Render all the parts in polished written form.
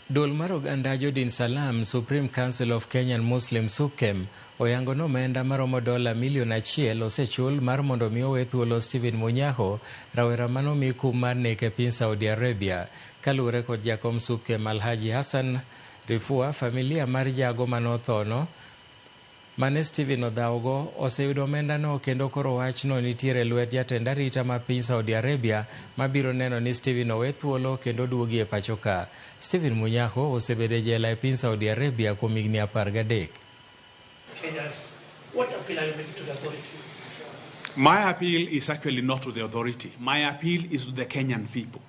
Duol mar oganda Jodin Salam, Supreme Council of Kenyan Muslim SUPKEM, oyango nomenda maromo $1 milion osechul mar mondo mi owe thuolo Stephen Munyako, rawera manomi kum mar nek e piny Saudi Arabia. Kaluwore kod jakom SUPKEM Alhaji Hassan Rifua, familia mar jago manothono mane Stephen odhawogo oseyudo omenda no, kendo koro wachno nitiere lwet jatend arita ma piny Saudi Arabia mabiro neno ni Stephen owe thuolo kendo duogi e pacho ka. Stephen Munyako osebedo e jela e piny Saudi Arabia kuom higni 13. What appeal are you making to the authority? My appeal is actually not to the authority. My appeal is to the Kenyan people.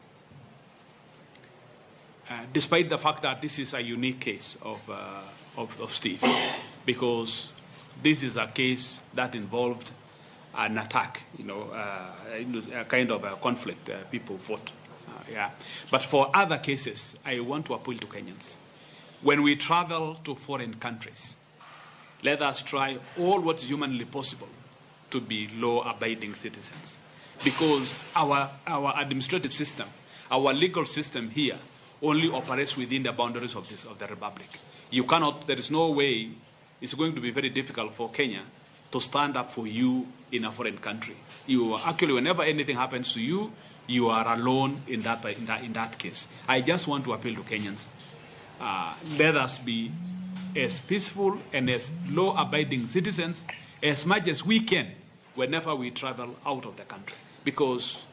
Despite the fact that this is a unique case of Steve, because this is a case that involved an attack, a kind of a conflict people fought. But for other cases, I want to appeal to Kenyans. When we travel to foreign countries, let us try all what is humanly possible to be law-abiding citizens. Because our administrative system, our legal system here only operates within the boundaries of the Republic. You cannot, there is no way, it's going to be very difficult for Kenya to stand up for you in a foreign country. You actually, whenever anything happens to you, you are alone in that case. I just want to appeal to Kenyans. Let us be as peaceful and as law-abiding citizens as much as we can whenever we travel out of the country. Because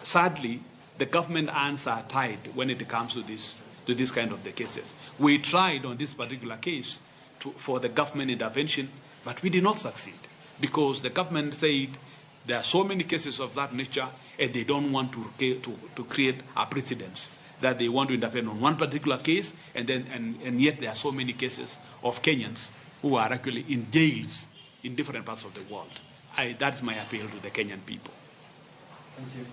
sadly, the government hands are tied when it comes to this kind of the cases. We tried on this particular case for the government intervention, but we did not succeed because the government said there are so many cases of that nature and they don't want to create a precedence that they want to intervene on one particular case and yet there are so many cases of Kenyans who are actually in jails in different parts of the world. That's my appeal to the Kenyan people. Thank you.